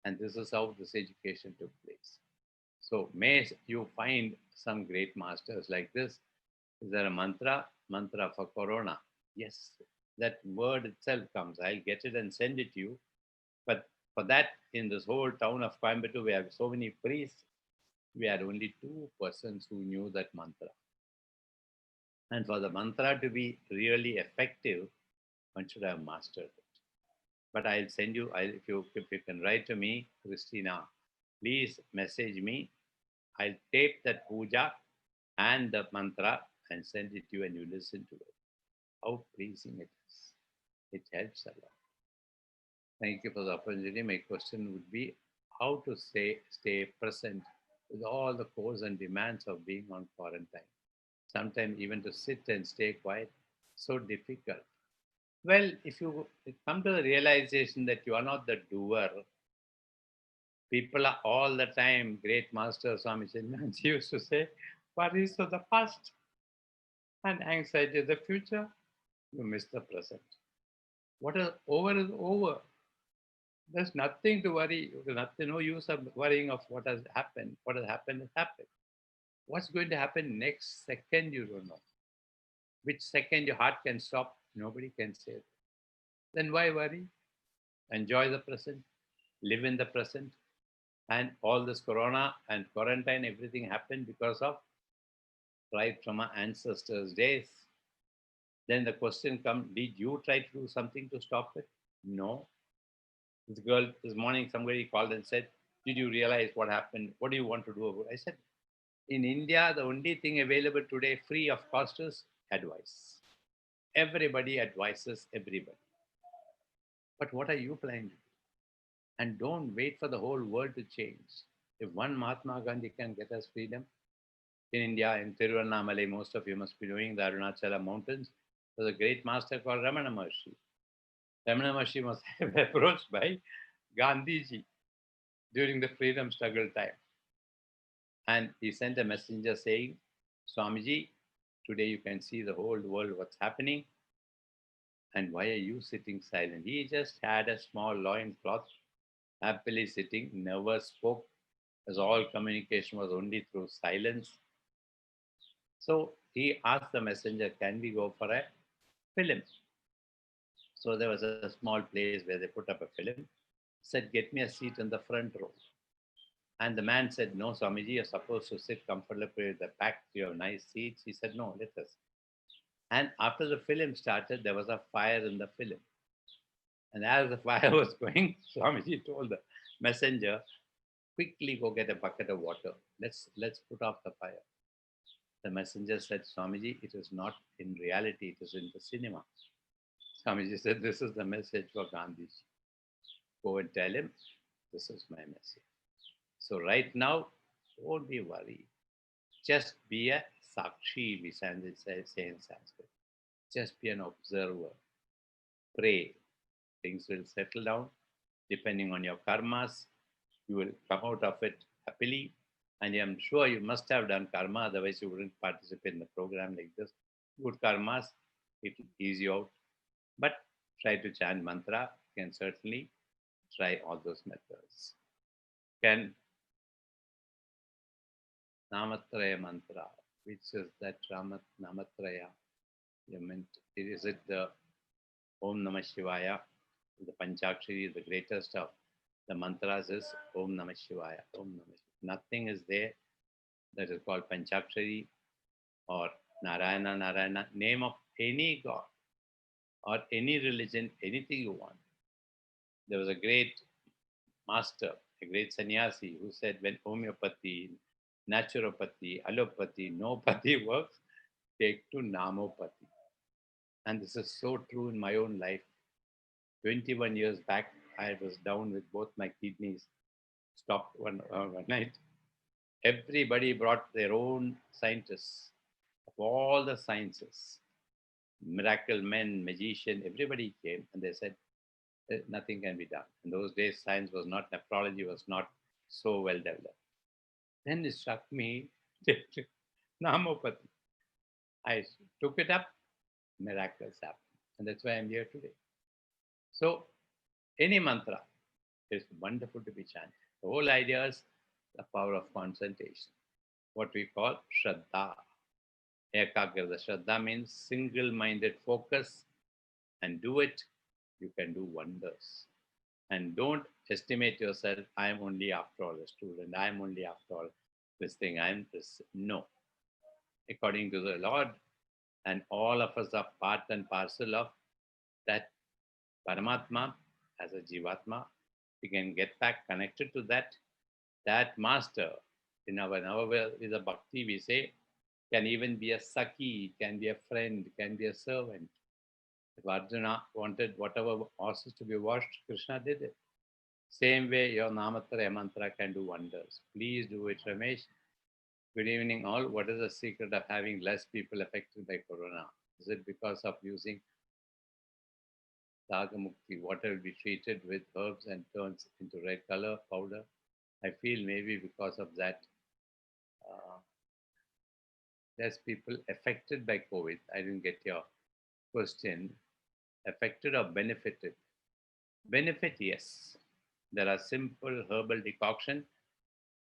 And this is how this education took place. So may you find some great masters like this. Is there a mantra? Mantra for Corona. Yes, that word itself comes. I'll get it and send it to you. But for that, in this whole town of Coimbatore, we have so many priests. We had only two persons who knew that mantra. And for the mantra to be really effective, one should have mastered it. But I'll send you, if you can write to me, Christina, please message me. I'll tape that puja and the mantra and send it to you and you listen to it. How pleasing it is. It helps a lot. Thank you for the opportunity. My question would be how to stay present with all the cause and demands of being on quarantine. Sometimes even to sit and stay quiet, so difficult. Well, if you come to the realization that you are not the doer, people are all the time, great master Swami Chinmanji used to say, worries of the past and anxiety of the future, you miss the present. What is over is over. There's nothing to worry. There's no use of worrying of what has happened. What has happened has happened. What's going to happen next second, you don't know. Which second your heart can stop, nobody can say. Then why worry? Enjoy the present, live in the present. And all this corona and quarantine, everything happened because of right from our ancestors' days. Then the question comes, did you try to do something to stop it? No. This girl, this morning, somebody called and said, did you realize what happened? What do you want to do about it? I said, in India, the only thing available today free of cost is advice. Everybody advises everybody. But what are you planning to do? And don't wait for the whole world to change. If one Mahatma Gandhi can get us freedom, in India, in Tiruvannamalai, most of you must be knowing the Arunachala mountains, there's a great master called Ramana Maharshi. Ramana Maharshi was approached by Gandhiji during the freedom struggle time. And he sent a messenger saying, Swamiji, today you can see the whole world what's happening. And why are you sitting silent? He just had a small loin cloth, happily sitting, never spoke, as all communication was only through silence. So he asked the messenger, can we go for a film? So there was a small place where they put up a film. Said, get me a seat in the front row. And the man said, no, Swamiji, you're supposed to sit comfortably at the back. You have nice seats. He said, no, let us. And after the film started, there was a fire in the film. And as the fire was going, Swamiji told the messenger, quickly go get a bucket of water. Let's put off the fire. The messenger said, Swamiji, it is not in reality, it is in the cinema. Swamiji said, this is the message for Gandhi. Go and tell him, this is my message. So right now, don't be worried. Just be a sakshi, we say in Sanskrit. Just be an observer. Pray. Things will settle down. Depending on your karmas, you will come out of it happily. And I'm sure you must have done karma, otherwise you wouldn't participate in the program like this. Good karmas, it will ease you out. But try to chant mantra. You can certainly try all those methods. Can Namatraya mantra, which is that Namatraya. You meant, is it the Om Namah Shivaya, the Panchakshari, the greatest of the mantras is Om Namah Shivaya. Om Namah Shivaya. Nothing is there that is called Panchakshari or Narayana, Narayana, name of any god or any religion, anything you want. There was a great master, a great sannyasi who said when homeopathy, naturopathy, allopathy, nopathy works, take to namopathy. And this is so true in my own life. 21 years back, I was down with both my kidneys, stopped one night. Everybody brought their own scientists of all the sciences, miracle men, magician, everybody came and they said, nothing can be done. In those days, science was not, nephrology was not so well developed. Then it struck me, namopathy. I took it up, miracles happened. And that's why I'm here today. So, any mantra is wonderful to be chanted. The whole idea is the power of concentration, what we call Shraddha. Ekagrata. Shraddha means single minded focus and do it, you can do wonders. And don't estimate yourself, I'm only after all a student, I'm only after all this thing, I'm this. No. According to the Lord, and all of us are part and parcel of that Paramatma as a Jivatma. We can get back connected to that master. In our with a bhakti, we say, can even be a Saki, can be a friend, can be a servant. If Arjuna wanted whatever horses to be washed, Krishna did it. Same way, your Namatraya mantra can do wonders. Please do it, Ramesh. Good evening, all. What is the secret of having less people affected by corona? Is it because of using Dagamukti? Water will be treated with herbs and turns into red color powder. I feel maybe because of that, less people affected by COVID. I didn't get your question. Affected or benefited? Benefit, yes. There are simple herbal decoction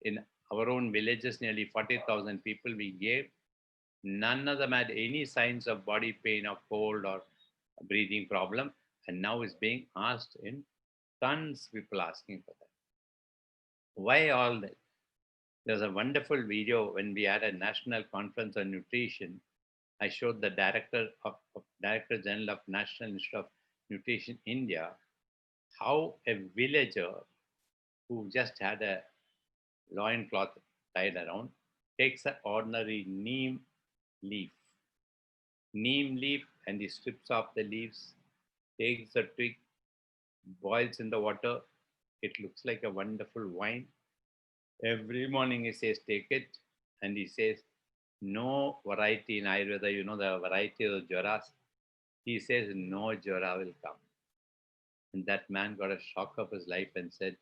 in Our own villages, nearly 40,000 people we gave. None of them had any signs of body pain or cold or breathing problem. And now is being asked in tons people asking for that. Why all that? There's a wonderful video when we had a national conference on nutrition. I showed the Director General of National Institute of Nutrition India how a villager who just had a loincloth tied around takes an ordinary leaf, neem leaf, and he strips off the leaves, takes the twig, boils in the water. It looks like a wonderful wine. Every morning he says, take it. And he says, no variety in Ayurveda, you know the variety of the jvaras. He says, no jvara will come. And that man got a shock of his life and said,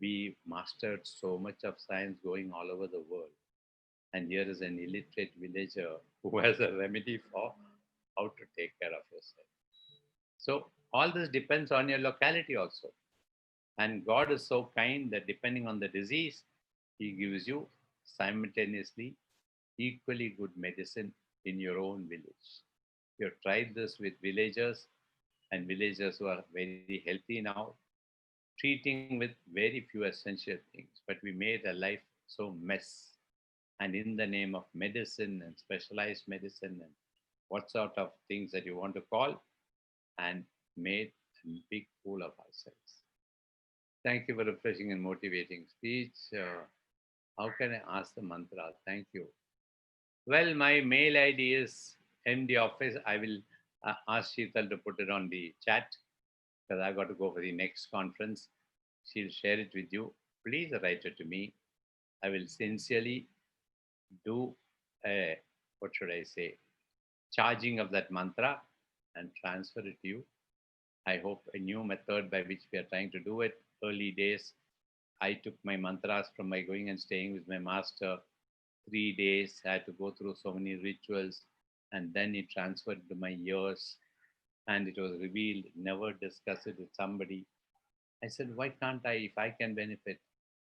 we mastered so much of science going all over the world. And here is an illiterate villager who has a remedy for how to take care of yourself. So all this depends on your locality also. And God is so kind that depending on the disease, He gives you simultaneously equally good medicine in your own village. You've tried this with villagers and villagers who are very healthy now, treating with very few essential things. But we made a life so mess. And in the name of medicine and specialized medicine and what sort of things that you want to call, and made a big fool of ourselves. Thank you for refreshing and motivating speech. How can I ask the mantra? Thank you. Well, my mail ID is MD Office. I will ask Sheetal to put it on the chat because I've got to go for the next conference. She'll share it with you. Please write it to me. I will sincerely do a, what should I say, charging of that mantra and transfer it to you. I hope a new method by which we are trying to do it. Early days, I took my mantras from my going and staying with my master. 3 days, I had to go through so many rituals, and then it transferred to my ears, and it was revealed. Never discuss it with somebody. I said, why can't I, if I can benefit?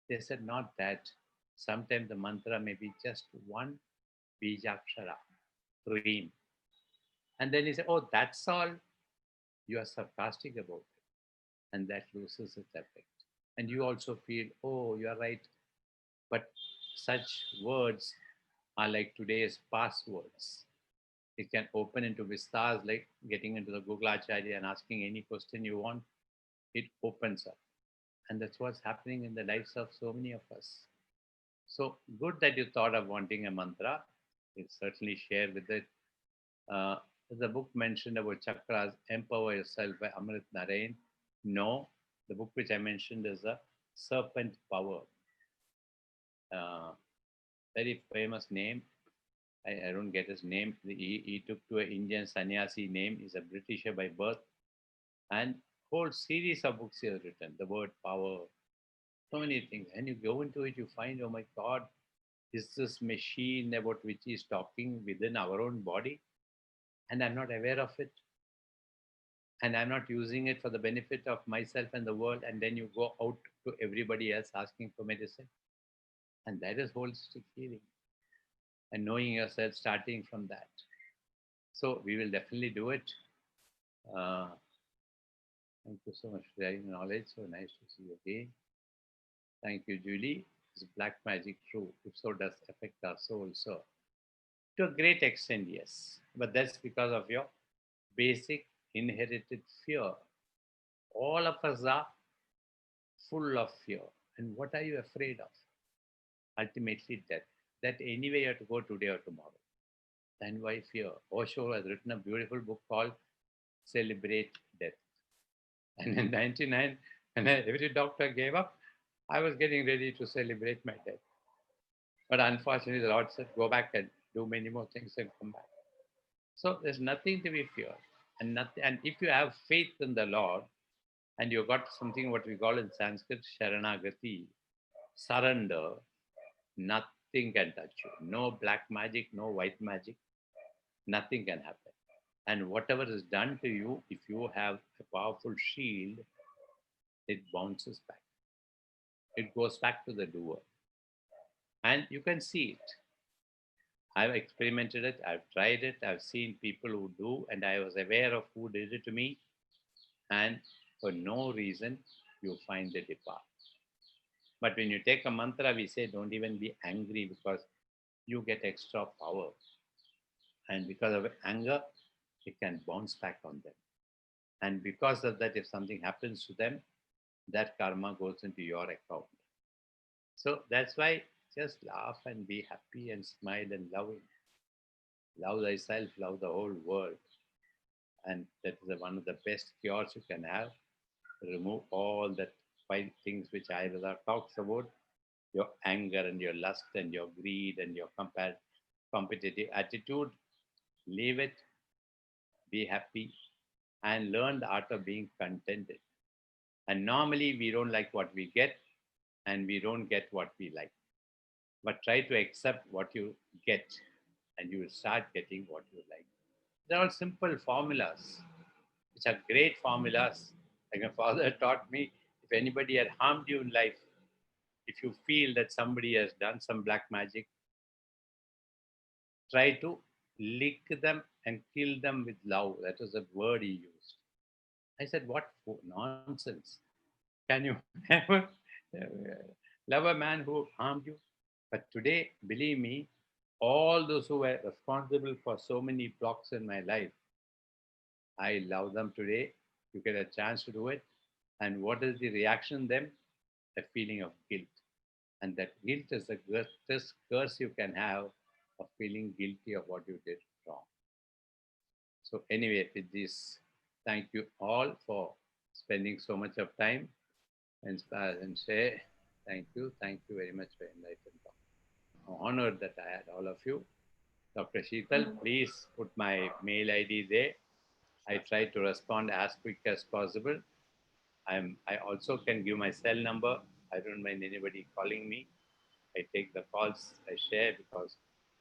They said, not that. Sometimes the mantra may be just one bijakshara, dream. And then he said, oh, that's all. You are sarcastic about it. And that loses its effect. And you also feel, oh, you are right. But such words are like today's passwords. It can open into vistas like getting into the Google Acharya and asking any question you want. It opens up. And that's what's happening in the lives of so many of us. So good that you thought of wanting a mantra. You'll certainly share with it. There's a book mentioned about chakras, Empower Yourself by Amrit Narain. No, the book which I mentioned is a Serpent Power. Very famous name. I don't get his name. He took to an Indian sannyasi name. He's a Britisher by birth. And whole series of books he has written. The word power, so many things. And you go into it, you find, oh my God, is this machine about which he's talking within our own body? And I'm not aware of it. And I'm not using it for the benefit of myself and the world. And then you go out to everybody else asking for medicine. And that is holistic healing. And knowing yourself starting from that. So we will definitely do it. Thank you so much for sharing knowledge. So nice to see you again. Thank you, Julie. Is black magic true? If so, does affect our soul? So, to a great extent, yes. But that's because of your basic inherited fear. All of us are full of fear. And what are you afraid of? Ultimately, death. That anyway you have to go today or tomorrow. Then why fear? Osho has written a beautiful book called Celebrate Death. And in 99, when every doctor gave up, I was getting ready to celebrate my death. But unfortunately, the Lord said, go back and do many more things and come back. So there's nothing to be feared. And nothing, and if you have faith in the Lord, and you got something what we call in Sanskrit Sharanagati, surrender, nothing can touch you. No black magic, no white magic, nothing can happen. And whatever is done to you, if you have a powerful shield, it bounces back. It goes back to the doer. And you can see it. I've experimented it, I've tried it, I've seen people who do, and I was aware of who did it to me. And for no reason, you find they depart. But when you take a mantra, we say don't even be angry because you get extra power. And because of anger, it can bounce back on them. And because of that, if something happens to them, that karma goes into your account. So that's why just laugh and be happy and smile and love it. Love thyself, love the whole world. And that is one of the best cures you can have. Remove all that five things which Ayurveda talks about, your anger and your lust and your greed and your competitive attitude. Leave it, be happy, and learn the art of being contented. And normally we don't like what we get and we don't get what we like. But try to accept what you get and you will start getting what you like. They're all simple formulas, which are great formulas. Like my father taught me, if anybody had harmed you in life, if you feel that somebody has done some black magic, try to lick them and kill them with love. That was the word he used. I said, what nonsense. Can you ever love a man who harmed you? But today, believe me, all those who were responsible for so many blocks in my life, I love them today. You get a chance to do it. And what is the reaction in them? A feeling of guilt. And that guilt is the greatest curse you can have of feeling guilty of what you did wrong. So, anyway, with this, thank you all for spending so much of time and say thank you very much for enlightening talk. I'm honored that I had all of you. Dr. Sheetal, please put my mail ID there. I try to respond as quick as possible. I also can give my cell number. I don't mind anybody calling me. I take the calls I share because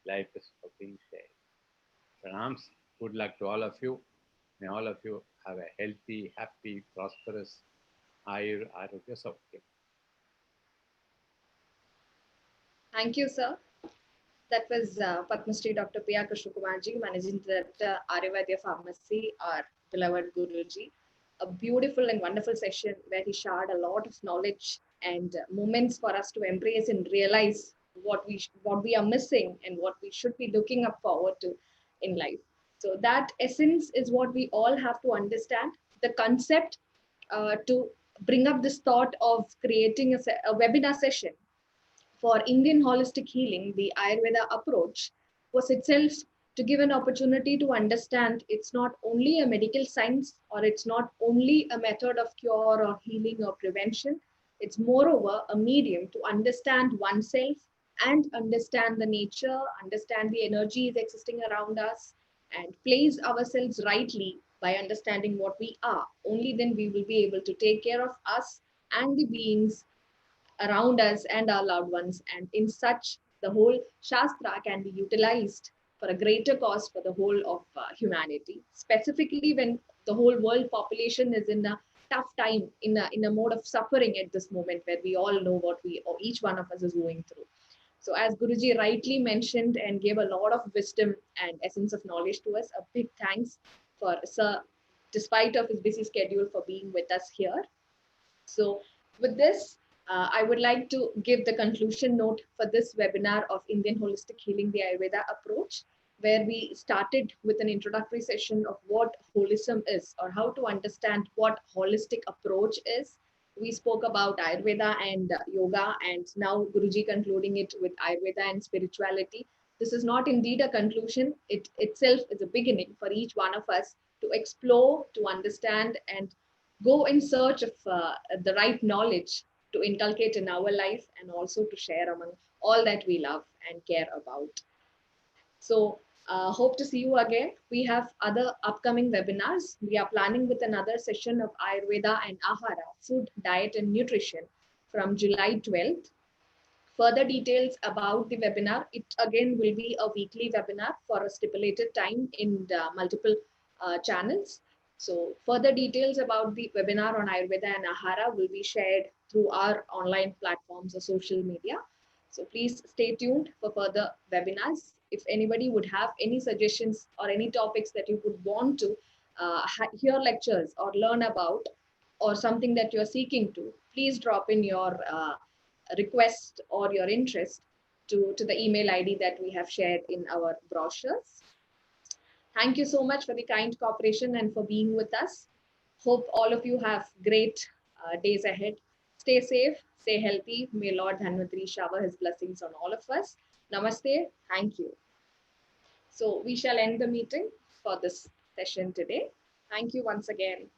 life is for being shared. Pranams. Good luck to all of you. May all of you have a healthy, happy, prosperous Arogya Saukya. Thank you, sir. That was Padma Shri Dr. P.R. Krishnakumarji, Managing Director, Ayurveda Pharmacy, our beloved Guruji. A beautiful and wonderful session where he shared a lot of knowledge and moments for us to embrace and realize what we are missing and what we should be looking up forward to in life. So that essence is what we all have to understand. The concept to bring up this thought of creating a webinar session for Indian holistic healing, the Ayurveda approach was itself to give an opportunity to understand it's not only a medical science or it's not only a method of cure or healing or prevention. It's moreover a medium to understand oneself and understand the nature, understand the energies existing around us, and place ourselves rightly by understanding what we are. Only then we will be able to take care of us and the beings around us and our loved ones. And in such, the whole Shastra can be utilized for a greater cause for the whole of humanity, specifically when the whole world population is in a tough time, in a mode of suffering at this moment, where we all know what we or each one of us is going through. So, as Guruji rightly mentioned and gave a lot of wisdom and essence of knowledge to us, a big thanks for Sir, despite of his busy schedule, for being with us here. So with this, I would like to give the conclusion note for this webinar of Indian Holistic Healing, the Ayurveda approach, where we started with an introductory session of what holism is or how to understand what holistic approach is. We spoke about Ayurveda and yoga, and now Guruji concluding it with Ayurveda and spirituality. This is not indeed a conclusion. It itself is a beginning for each one of us to explore, to understand, and go in search of the right knowledge to inculcate in our life and also to share among all that we love and care about. So, hope to see you again. We have other upcoming webinars. We are planning with another session of Ayurveda and Ahara, food, diet, and nutrition from July 12th. Further details about the webinar, it again will be a weekly webinar for a stipulated time in multiple channels. So further details about the webinar on Ayurveda and Ahara will be shared through our online platforms or social media. So please stay tuned for further webinars. If anybody would have any suggestions or any topics that you would want to hear lectures or learn about, or something that you're seeking to, please drop in your request or your interest to the email ID that we have shared in our brochures. Thank you so much for the kind cooperation and for being with us. Hope all of you have great days ahead. Stay safe, stay healthy. May Lord Dhanvantari shower his blessings on all of us. Namaste. Thank you. So we shall end the meeting for this session today. Thank you once again.